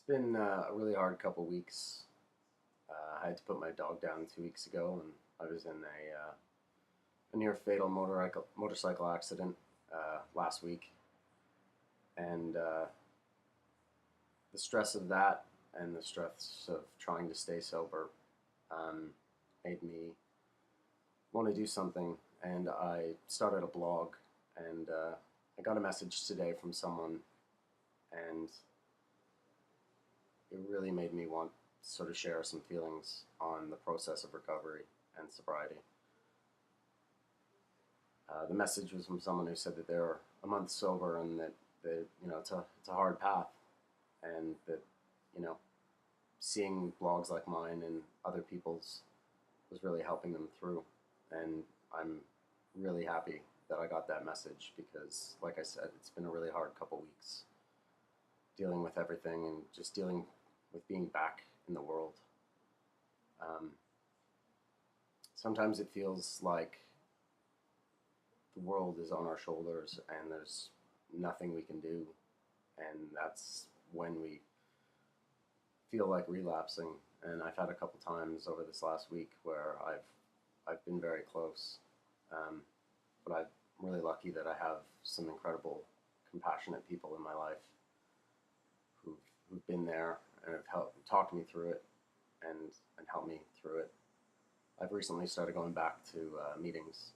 been a really hard couple weeks. I had to put my dog down 2 weeks ago, and I was in a near fatal motorcycle accident last week. And the stress of that and the stress of trying to stay sober um, made me want to do something. And I started a blog, and I got a message today from someone, and it really made me want to sort of share some feelings on the process of recovery and sobriety. The message was from someone who said that they're a month sober and that it's a hard path, and that you know seeing blogs like mine and other people's was really helping them through. And I'm really happy that I got that message because, like I said, it's been a really hard couple weeks dealing with everything and just dealing with being back in the world. Um, Sometimes it feels like the world is on our shoulders and there's nothing we can do, and that's when we feel like relapsing. And I've had a couple times over this last week where I've been very close, but I'm really lucky that I have some incredible, compassionate people in my life who've been there and have helped talk me through it and help me through it. I've recently started going back to meetings.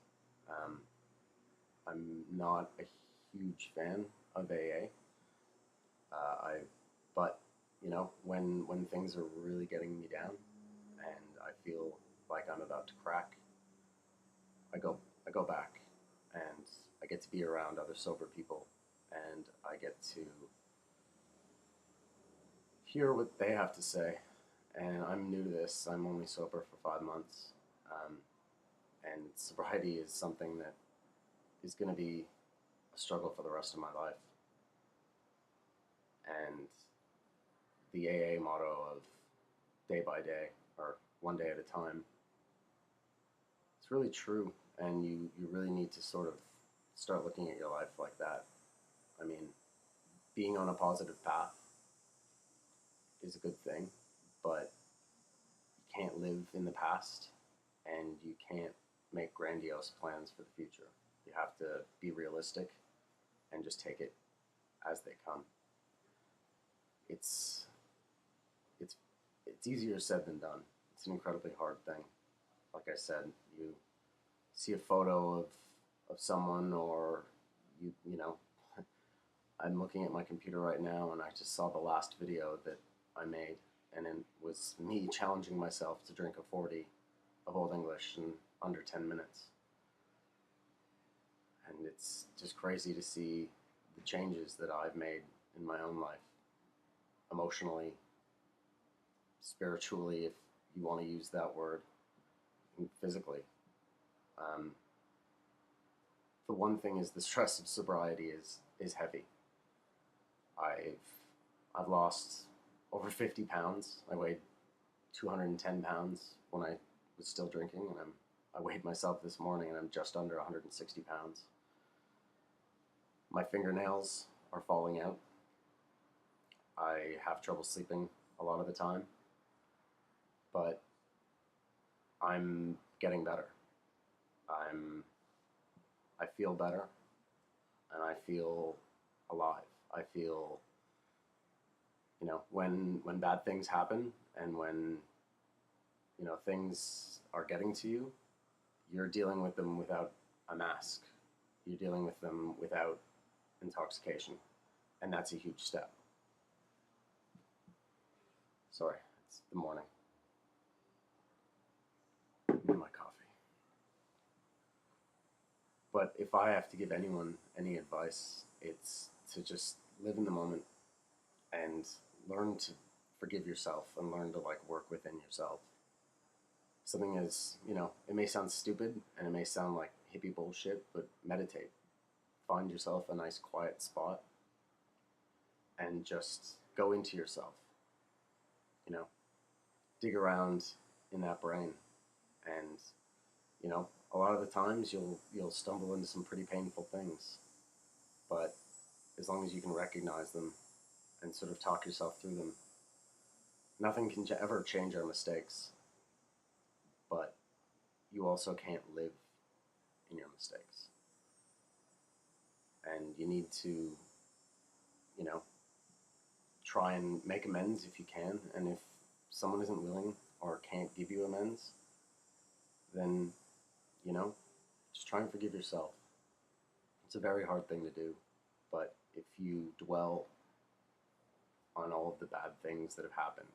Um, I'm not a huge fan of AA. I, but when things are really getting me down and I feel like I'm about to crack, I go back, and I get to be around other sober people, and I get to hear what they have to say. And I'm new to this. I'm only sober for 5 months, and sobriety is something that is going to be a struggle for the rest of my life. And the AA motto of day by day, or one day at a time, it's really true. And you really need to sort of start looking at your life like that. I mean, being on a positive path is a good thing, but you can't live in the past, and you can't make grandiose plans for the future. You have to be realistic and just take it as they come. It's it's easier said than done. It's an incredibly hard thing. Like I said, you see a photo of someone, or you know I'm looking at my computer right now, and I just saw the last video that I made, and it was me challenging myself to drink a 40 of Old English in under 10 minutes. And it's just crazy to see the changes that I've made in my own life, emotionally, spiritually, if you want to use that word, and physically. Um, the one thing is the stress of sobriety is heavy. I've lost over 50 pounds. I weighed 210 pounds when I was still drinking, and I weighed myself this morning, and I'm just under 160 pounds. My fingernails are falling out. I have trouble sleeping a lot of the time, but I'm getting better. I feel better, and I feel alive. I feel, when bad things happen, and when things are getting to you, you're dealing with them without a mask. You're dealing with them without intoxication, and that's a huge step. Sorry, it's the morning. And my coffee. But if I have to give anyone any advice, it's to just live in the moment and learn to forgive yourself and learn to work within yourself. Something is, it may sound stupid and it may sound like hippie bullshit, but meditate. Find yourself a nice quiet spot and just go into yourself. Dig around in that brain, and a lot of the times you'll stumble into some pretty painful things, but as long as you can recognize them and sort of talk yourself through them, nothing can ever change our mistakes, but you also can't live in your mistakes. And you need to, you know, try and make amends if you can. And if someone isn't willing or can't give you amends, then, you know, just try and forgive yourself. It's a very hard thing to do, but if you dwell on all of the bad things that have happened,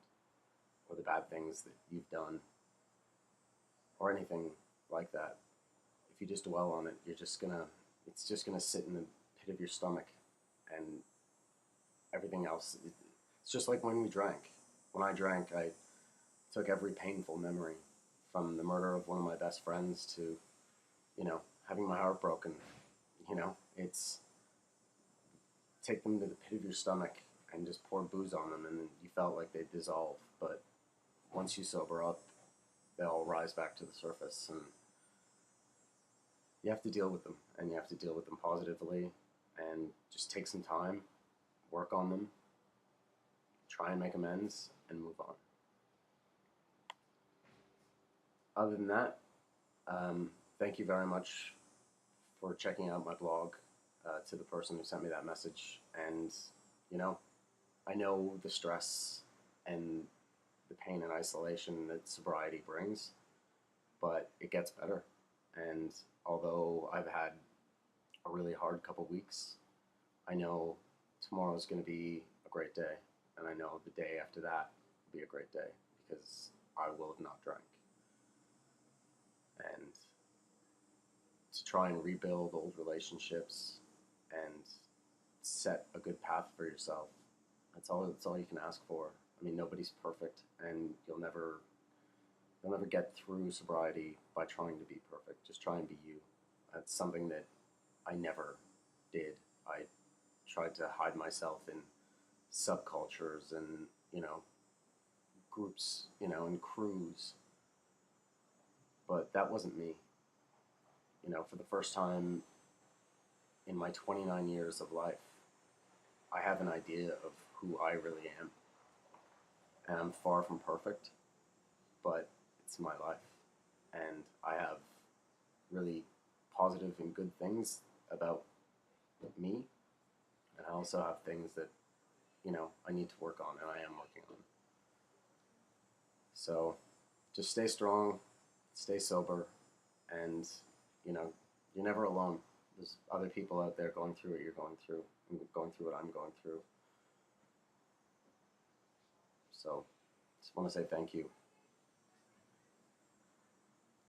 or the bad things that you've done, or anything like that, if you just dwell on it, it's just gonna sit in the pit of your stomach, and everything else. It's just like when we drank. When I drank, I took every painful memory, from the murder of one of my best friends to, having my heart broken. It's take them to the pit of your stomach and just pour booze on them, and you felt like they'd dissolve. But once you sober up, they'll rise back to the surface, and you have to deal with them, and you have to deal with them positively, and just take some time, work on them, try and make amends, and move on. Other than that, thank you very much for checking out my blog, to the person who sent me that message. And, I know the stress and the pain and isolation that sobriety brings, but it gets better. And although I've had a really hard couple weeks, I know tomorrow's going to be a great day. And I know the day after that will be a great day, because I will have not drank. And to try and rebuild old relationships and set a good path for yourself, that's all you can ask for. I mean, nobody's perfect, and you'll never get through sobriety by trying to be perfect. Just try and be you. That's something that I never did. I tried to hide myself in subcultures and, groups, and crews. But that wasn't me. For the first time in my 29 years of life, I have an idea of who I really am. And I'm far from perfect, but it's my life. And I have really positive and good things about me. And I also have things that, I need to work on, and I am working on. So just stay strong, stay sober, and, you're never alone. There's other people out there going through what you're going through, and going through what I'm going through. So just want to say thank you.